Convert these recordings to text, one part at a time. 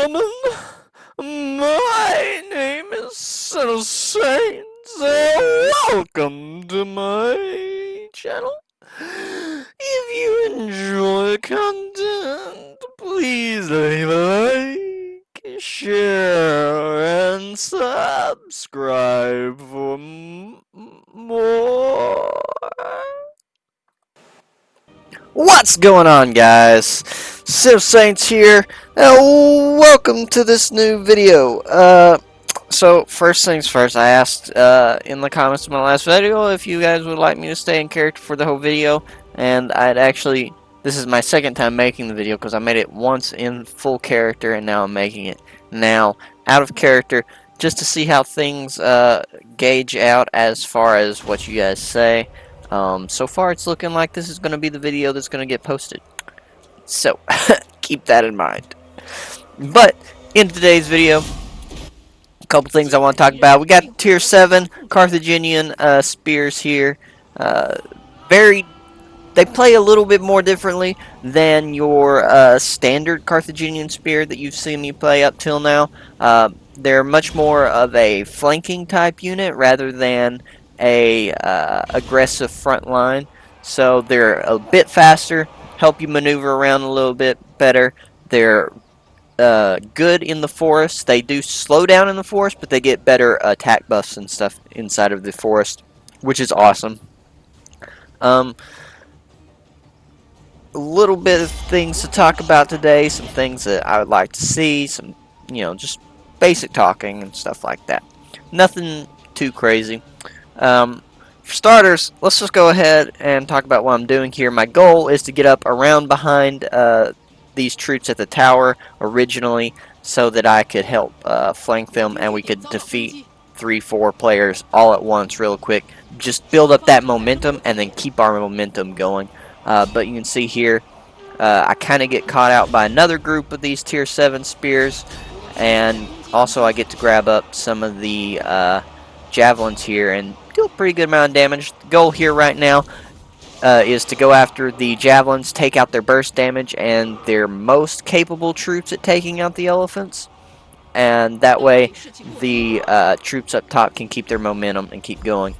gentlemen, my name is Son Saints, and welcome to my channel. If you enjoy the content, please leave a like, share, and subscribe for more. What's going on, guys? Civ Saints here, and welcome to this new video. So first things first, I asked in the comments of my last video if you guys would like me to stay in character for the whole video, and this is my second time making the video because I made it once in full character, and now I'm making it now out of character just to see how things gauge out as far as what you guys say. So far it's looking like this is going to be the video that's going to get posted. So, keep that in mind. But, in today's video, a couple things I want to talk about. We got Tier 7 Carthaginian spears here. Very, they play a little bit more differently than your standard Carthaginian spear that you've seen me play up till now. They're much more of a flanking type unit rather than a aggressive front line, so they're a bit faster, help you maneuver around a little bit better. They're good in the forest. They do slow down in the forest, but they get better attack buffs and stuff inside of the forest, which is awesome. A little bit of things to talk about today, some things that I would like to see, some, just basic talking and stuff like that. Nothing too crazy. For starters, let's just go ahead and talk about what I'm doing here. My goal is to get up around behind these troops at the tower originally so that I could help flank them and we could defeat 3-4 players all at once real quick. Just build up that momentum and then keep our momentum going. But you can see here, I kind of get caught out by another group of these Tier 7 spears, and also I get to grab up some of the javelins here and do a pretty good amount of damage. The goal here right now is to go after the javelins, take out their burst damage and their most capable troops at taking out the elephants, and that way the troops up top can keep their momentum and keep going.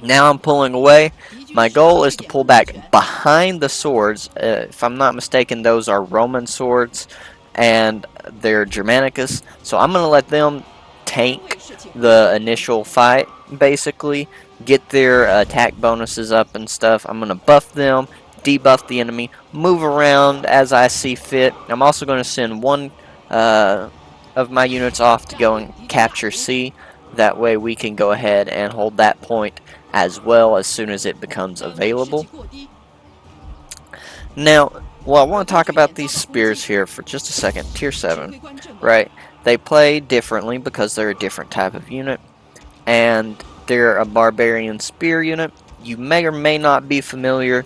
Now I'm pulling away. My goal is to pull back behind the swords. If I'm not mistaken, those are Roman swords and they're Germanicus, so I'm going to let them tank the initial fight, basically get their attack bonuses up and stuff. I'm going to buff them, debuff the enemy, move around as I see fit. I'm also going to send one of my units off to go and capture C. That way we can go ahead and hold that point as well as soon as it becomes available. Now, well, I want to talk about these spears here for just a second. Tier 7, right? They play differently because they're a different type of unit, and they're a barbarian spear unit. You may or may not be familiar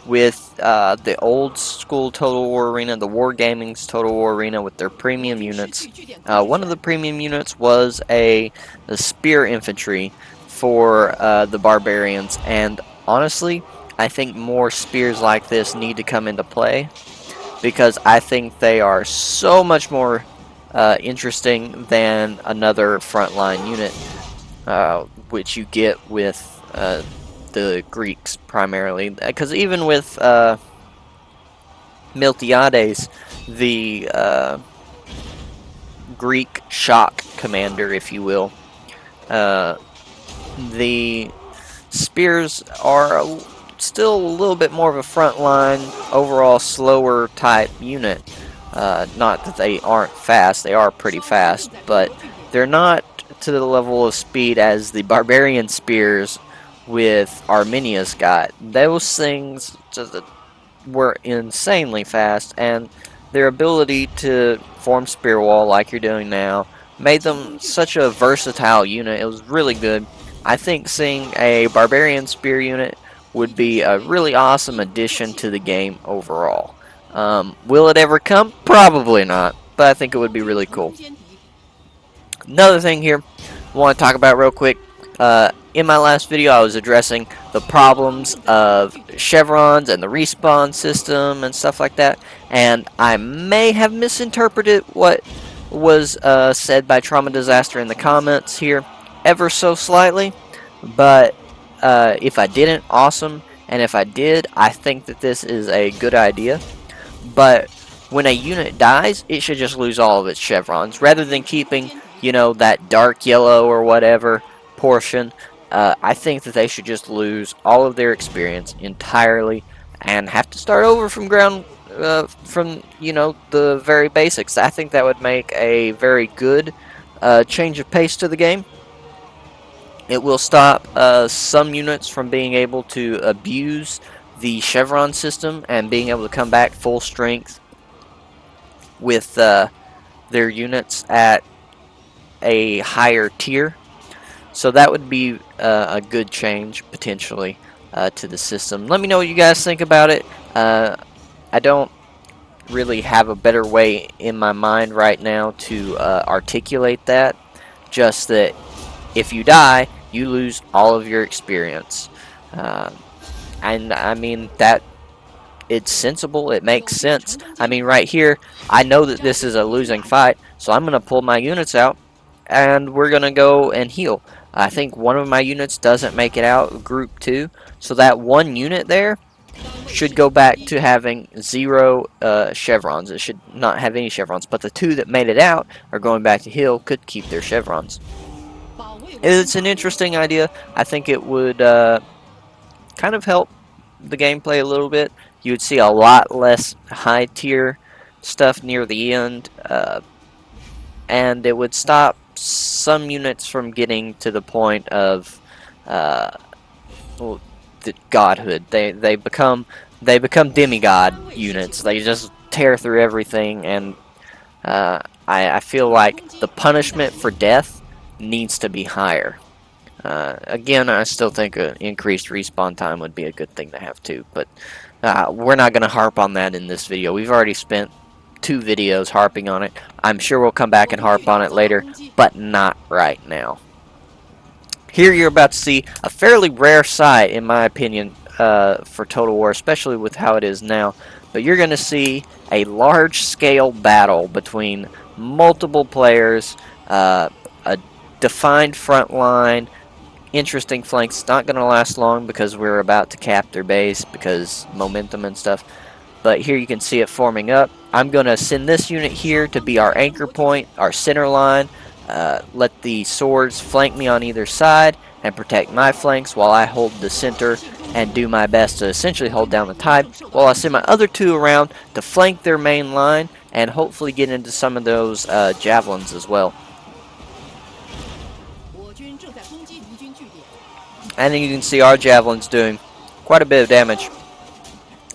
with the old school Total War Arena, the Wargaming's Total War Arena with their premium units. One of the premium units was a spear infantry for the barbarians, and honestly, I think more spears like this need to come into play because I think they are so much more interesting than another frontline unit, which you get with the Greeks primarily. Because even with Miltiades, the Greek shock commander, if you will, the spears are still a little bit more of a frontline, overall slower type unit. Not that they aren't fast, they are pretty fast, but they're not to the level of speed as the barbarian spears with Arminius got. Those things just were insanely fast, and their ability to form spear wall like you're doing now made them such a versatile unit. It was really good. I think seeing a barbarian spear unit would be a really awesome addition to the game overall. Will it ever come? Probably not, but I think it would be really cool. Another thing here I want to talk about real quick. in my last video, I was addressing the problems of chevrons and the respawn system and stuff like that, and I may have misinterpreted what was said by Trauma Disaster in the comments here ever so slightly, but if I didn't, awesome, and if I did, I think that this is a good idea. But when a unit dies, it should just lose all of its chevrons, rather than keeping, you know, that dark yellow or whatever portion. I think that they should just lose all of their experience entirely and have to start over from from, you know, the very basics. I think that would make a very good change of pace to the game. It will stop some units from being able to abuse the chevron system and being able to come back full strength with their units at a higher tier. So that would be a good change potentially to the system. Let me know what you guys think about it. I don't really have a better way in my mind right now to articulate that. Just that if you die, you lose all of your experience. And I mean, that it's sensible, it makes sense. I mean, right here, I know that this is a losing fight, so I'm going to pull my units out, and we're going to go and heal. I think one of my units doesn't make it out of group 2, so that one unit there should go back to having 0 chevrons. It should not have any chevrons, but the 2 that made it out are going back to heal, could keep their chevrons. It's an interesting idea. I think it would kind of help the gameplay a little bit. You would see a lot less high tier stuff near the end, and it would stop some units from getting to the point of well, the godhood. They become demigod units. They just tear through everything, and I feel like the punishment for death needs to be higher. Again, I still think an increased respawn time would be a good thing to have too, but we're not going to harp on that in this video. We've already spent 2 videos harping on it. I'm sure we'll come back and harp on it later, but not right now. Here you're about to see a fairly rare sight, in my opinion, for Total War, especially with how it is now. But you're going to see a large-scale battle between multiple players, a defined front line, interesting flanks. It's not going to last long because we're about to cap their base because momentum and stuff. But here you can see it forming up. I'm going to send this unit here to be our anchor point, our center line. Let the swords flank me on either side and protect my flanks while I hold the center and do my best to essentially hold down the tide, while I send my other 2 around to flank their main line and hopefully get into some of those javelins as well. And then you can see our javelins doing quite a bit of damage.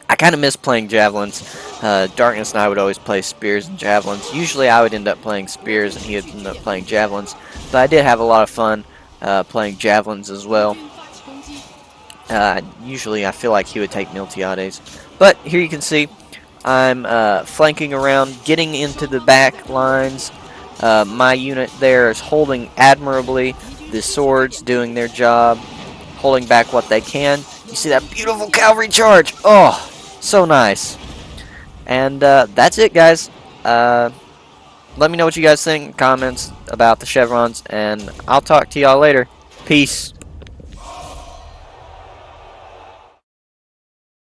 I kind of miss playing javelins. Darkness and I would always play spears and javelins. Usually I would end up playing spears and he would end up playing javelins. But I did have a lot of fun playing javelins as well. Usually I feel like he would take Miltiades. But here you can see I'm flanking around, getting into the back lines. My unit there is holding admirably. The swords doing their job, holding back what they can. You see that beautiful cavalry charge? Oh, so nice. And that's it, guys. Let me know what you guys think in comments about the chevrons, and I'll talk to y'all later. Peace.